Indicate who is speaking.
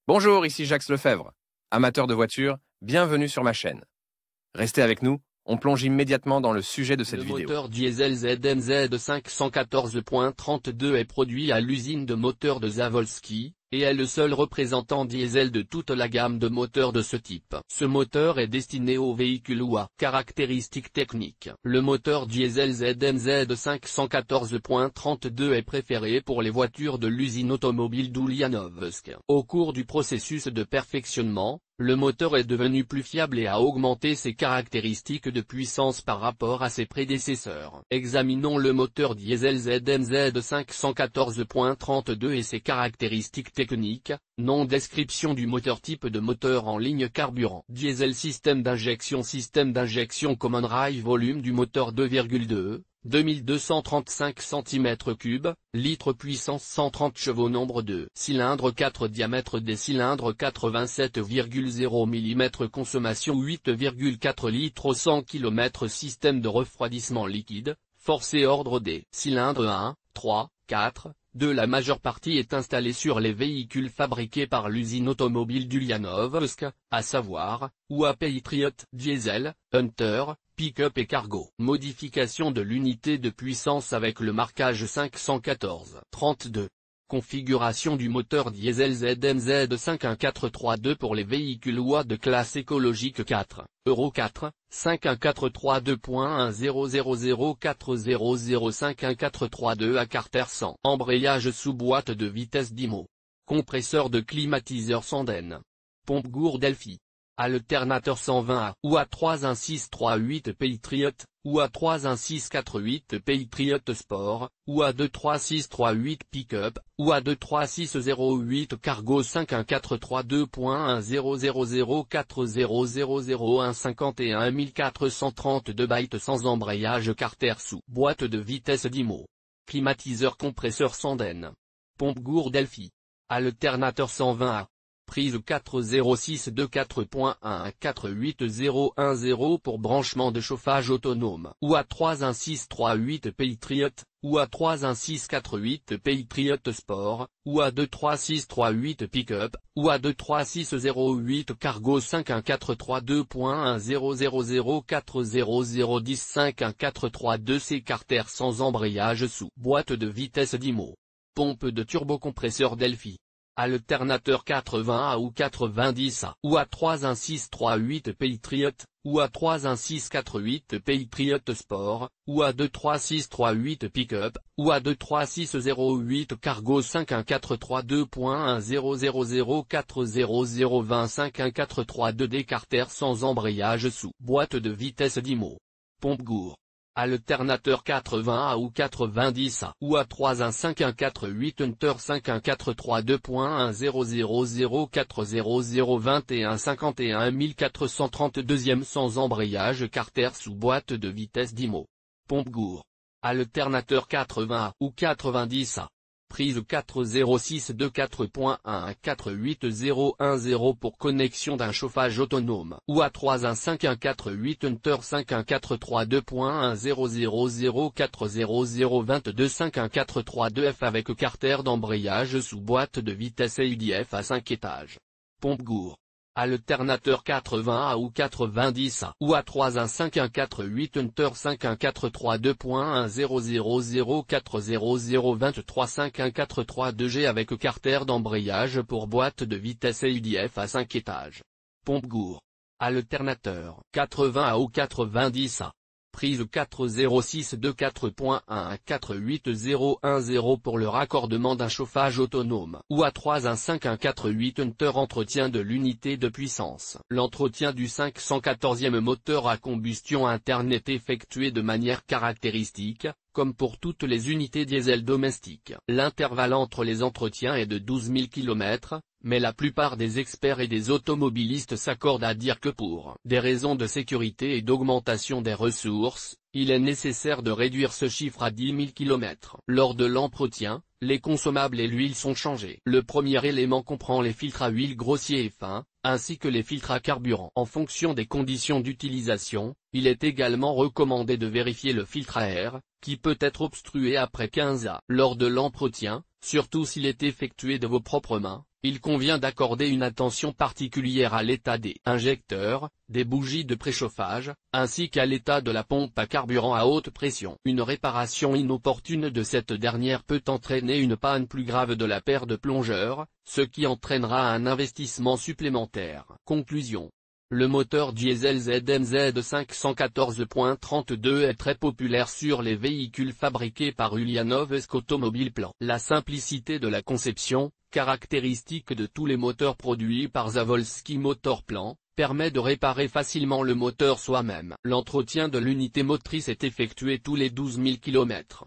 Speaker 1: Bonjour, ici Jacques Lefebvre. Amateur de voitures, bienvenue sur ma chaîne. Restez avec nous, on plonge immédiatement dans le sujet de cette vidéo.
Speaker 2: Le moteur diesel ZMZ 514.32 est produit à l'usine de moteurs de Zavolski, et est le seul représentant diesel de toute la gamme de moteurs de ce type. Ce moteur est destiné aux véhicules ou à caractéristiques techniques. Le moteur diesel ZMZ 514.32 est préféré pour les voitures de l'usine automobile d'Ulianovsk. Au cours du processus de perfectionnement, le moteur est devenu plus fiable et a augmenté ses caractéristiques de puissance par rapport à ses prédécesseurs. Examinons le moteur diesel ZMZ 514.32 et ses caractéristiques techniques. Nom, description du moteur, type de moteur en ligne, carburant diesel, système d'injection common rail, volume du moteur 2,2, 2235 cm3, litres, puissance 130 chevaux, nombre de cylindres 4, diamètre des cylindres 87,0 mm, consommation 8,4 litres au 100 km, système de refroidissement liquide, force et ordre des cylindres 1, 3, 4, 2. La majeure partie est installée sur les véhicules fabriqués par l'usine automobile d'Ulianovsk, à savoir, UA Patriot, Diesel, Hunter, Pick-up et Cargo. Modification de l'unité de puissance avec le marquage 514-32. Configuration du moteur diesel ZMZ 51432 pour les véhicules UA de classe écologique 4, Euro 4, 51432.10004005142 à Carter 100. Embrayage sous boîte de vitesse d'IMO. Compresseur de climatiseur Sanden. Pompe Gour-Delphi. Alternateur 120A ou A31638 Patriot, ou A31648 Patriot Sport, ou A23638 Pick-up, ou A23608 Cargo 51432.10004000151 bytes sans embrayage Carter sous boîte de vitesse d'IMO. Climatiseur compresseur Sanden. Pompe Gour-Delphi. Alternateur 120A. Prise 40624.1481010 pour branchement de chauffage autonome. Ou A31638 Patriot, ou A31648 Patriot Sport, ou A23638 Pick-up, ou A23608 Cargo 51432.1000400105142 Carter sans embrayage sous boîte de vitesse d'IMO. Pompe de turbocompresseur Delphi. Alternateur 80A ou 90A, ou A31638 Patriot, ou A31648 Patriot Sport, ou A23638 Pick-up, ou A23608 Cargo 51432.1000400251432 Carter sans embrayage sous boîte de vitesse d'IMO. Pompe Gour. Alternateur 80A ou 90A, ou A31548 Hunter 514340021511432 sans embrayage Carter sous boîte de vitesse d'IMO. Pompe Gour. Alternateur 80A ou 90A. Prise 40624.1481010 pour connexion d'un chauffage autonome. Ou A31548 Hunter 51432.100040022 avec carter d'embrayage sous boîte de vitesse EUDF à 5 étages. Pompe Gour. Alternateur 80A ou 90A, ou A31548 Hunter 51432.1000400235142G avec carter d'embrayage pour boîte de vitesse EUDF à 5 étages. Pompe Gour. Alternateur 80A ou 90A. Prise 40624.1481010 pour le raccordement d'un chauffage autonome. Ou A31548 Hunter. Entretien de l'unité de puissance. L'entretien du 514e moteur à combustion interne est effectué de manière caractéristique, comme pour toutes les unités diesel domestiques. L'intervalle entre les entretiens est de 12 000 km, mais la plupart des experts et des automobilistes s'accordent à dire que pour des raisons de sécurité et d'augmentation des ressources, il est nécessaire de réduire ce chiffre à 10 000 km. Lors de l'entretien, les consommables et l'huile sont changés. Le premier élément comprend les filtres à huile grossiers et fins, ainsi que les filtres à carburant. En fonction des conditions d'utilisation, Il est également recommandé de vérifier le filtre à air, qui peut être obstrué après 15 à. Lors de l'entretien, surtout s'il est effectué de vos propres mains, il convient d'accorder une attention particulière à l'état des injecteurs, des bougies de préchauffage, ainsi qu'à l'état de la pompe à carburant à haute pression. Une réparation inopportune de cette dernière peut entraîner une panne plus grave de la paire de plongeurs, ce qui entraînera un investissement supplémentaire. Conclusion. Le moteur diesel ZMZ 514.32 est très populaire sur les véhicules fabriqués par Ulyanovsk Automobile Plan. La simplicité de la conception, caractéristique de tous les moteurs produits par Zavolski Motor Plan, permet de réparer facilement le moteur soi-même. L'entretien de l'unité motrice est effectué tous les 12 000 km.